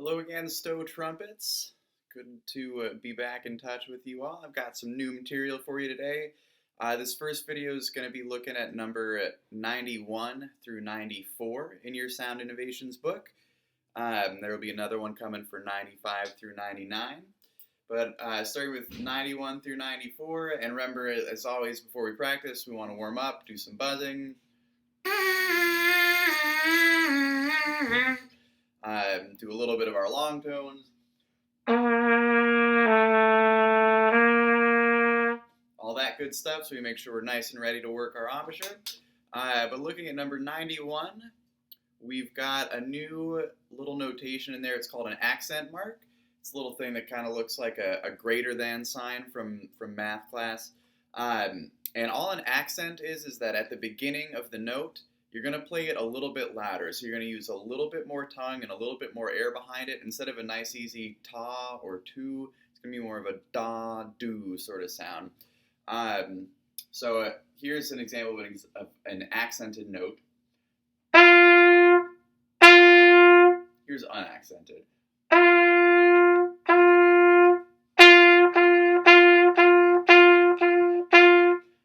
Hello again, Stowe Trumpets. Good to be back in touch with you all. I've got some new material for you today. This first video is going to be looking at number 91 through 94 in your Sound Innovations book. There will be another one coming for 95 through 99. But starting with 91 through 94, and remember, as always, before we practice, we want to warm up, do some buzzing. Do a little bit of our long tones. All that good stuff, so we make sure we're nice and ready to work our embouchure. But looking at number 91, we've got a new little notation in there. It's called an accent mark. It's a little thing that kind of looks like a greater than sign from math class. And all an accent is that at the beginning of the note, you're going to play it a little bit louder. So you're going to use a little bit more tongue and a little bit more air behind it. Instead of a nice easy ta or tu, it's going to be more of a da, do sort of sound. So here's an example of an accented note. Here's unaccented.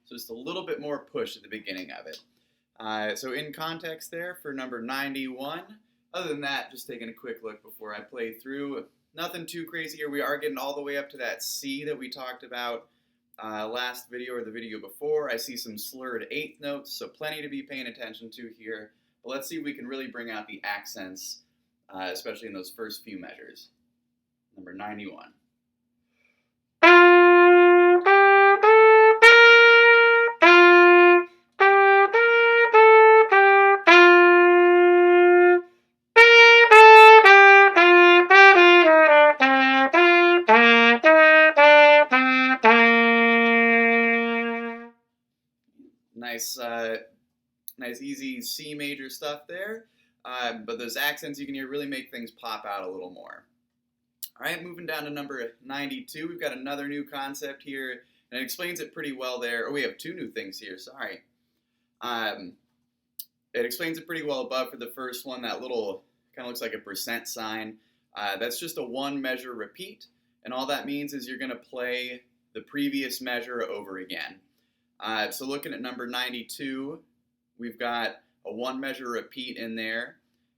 So just a little bit more push at the beginning of it. So in context there for number 91, other than that, just taking a quick look before I play through. Nothing too crazy here. We are getting all the way up to that C that we talked about last video or the video before. I see some slurred eighth notes, so plenty to be paying attention to here. But let's see if we can really bring out the accents, especially in those first few measures. Number 91. Nice easy C major stuff there, but those accents you can hear really make things pop out a little more. All right, moving down to number 92, we've got another new concept here, and it explains it pretty well there. Oh, we have two new things here, sorry. It explains it pretty well above for the first one. That little kind of looks like a percent sign. That's just a one measure repeat, and all that means is you're going to play the previous measure over again. So looking at number 92, we've got a one measure repeat in there,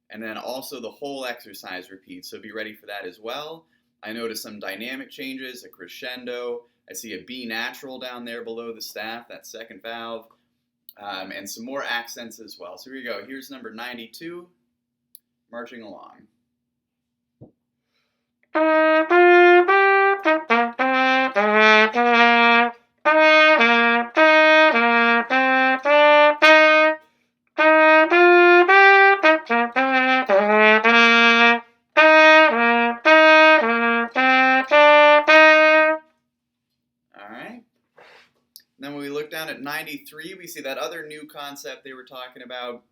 and then also the whole exercise repeat, so be ready for that as well. I noticed some dynamic changes, a crescendo. I see a B natural down there below the staff, that second valve, and some more accents as well. So here we go. Here's number 92, marching along. Then when we look down at 93, we see that other new concept they were talking about.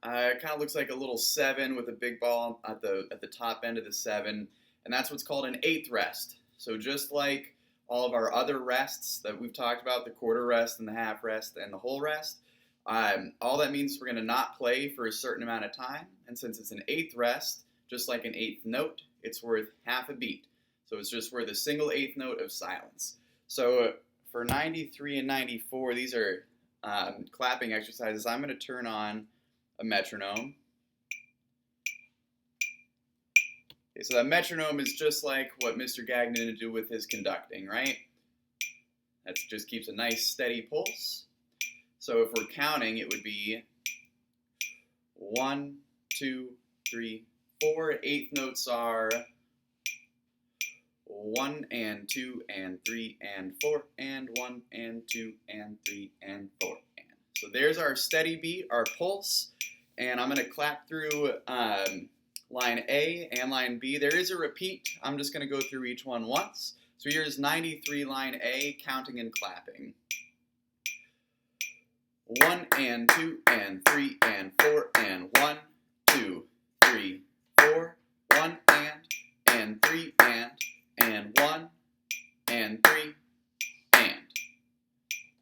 It kind of looks like a little 7 with a big ball at the top end of the 7, and that's what's called an eighth rest. So just like all of our other rests that we've talked about, the quarter rest and the half rest and the whole rest, all that means is we're going to not play for a certain amount of time, and since it's an eighth rest, just like an eighth note, it's worth half a beat. So it's just worth a single eighth note of silence. So for 93 and 94, these are clapping exercises. I'm going to turn on a metronome. Okay, so that metronome is just like what Mr. Gagnon would do with his conducting, right? That just keeps a nice steady pulse. So if we're counting, it would be 1, 2, 3, 4. Eighth notes are 1 and 2 and 3 and 4 and 1 and 2 and 3 and 4 and. So there's our steady beat, our pulse, and I'm going to clap through line A and line B. There is a repeat. I'm just going to go through each one once. So here's 93 line A, counting and clapping. 1 and 2 and 3 and 4 and 1, 2, 3, 4, 1 and 3 and 1 and 3 and.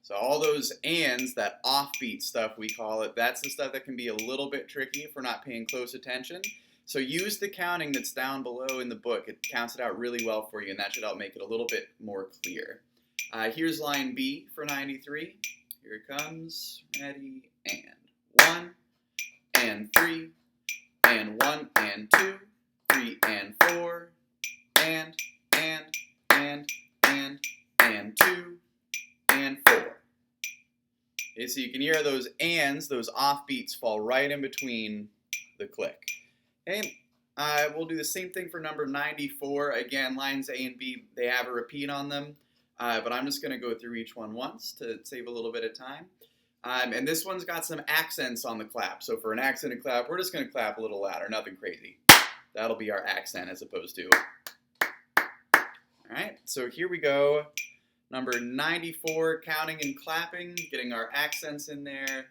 So all those ands, that offbeat stuff we call it, that's the stuff that can be a little bit tricky if we're not paying close attention. So use the counting that's down below in the book. It counts it out really well for you, and that should help make it a little bit more clear. Here's line B for 93. Here it comes. Ready, and 1, and 3, and 1, and 2, 3, and 4, and 2, and 4. Okay, so you can hear those ands, those offbeats fall right in between the click. Okay, we'll do the same thing for number 94. Again, lines A and B, they have a repeat on them, but I'm just going to go through each one once to save a little bit of time. And this one's got some accents on the clap. So for an accented clap, we're just going to clap a little louder, nothing crazy. That'll be our accent as opposed to. All right, so here we go. Number 94, counting and clapping, getting our accents in there,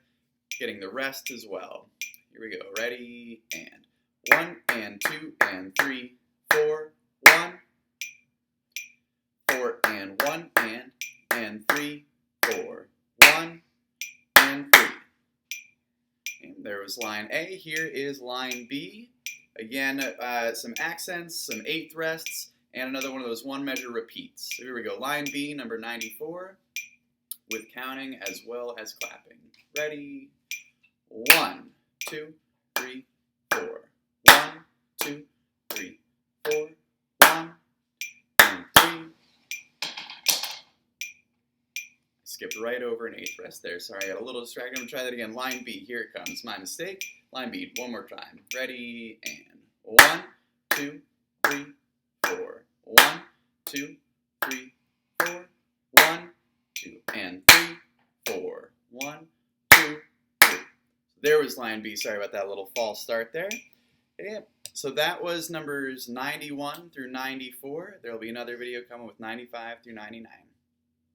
getting the rest as well. Here we go. Ready, and 1, and 2, and 3, 4, 1, 4, and 1, and 3, 4, 1, and 3. And there was line A. Here is line B. Again, some accents, some eighth rests, and another one of those one measure repeats. So here we go. Line B, number 94, with counting as well as clapping. Ready? 1, 2, 3, 4. 1, 2, 3, 4. 1, and 3. Skipped right over an eighth rest there. Sorry, I got a little distracted. I'm going to try that again. Line B, here it comes. My mistake. Line B, one more time. Ready, and 1, 2, 3, 4. 1, 2, 3, 4. 1, 2, and 3, 4. 1, 2, 3. There was line B. Sorry about that little false start there. Okay, so that was numbers 91 through 94. There will be another video coming with 95 through 99.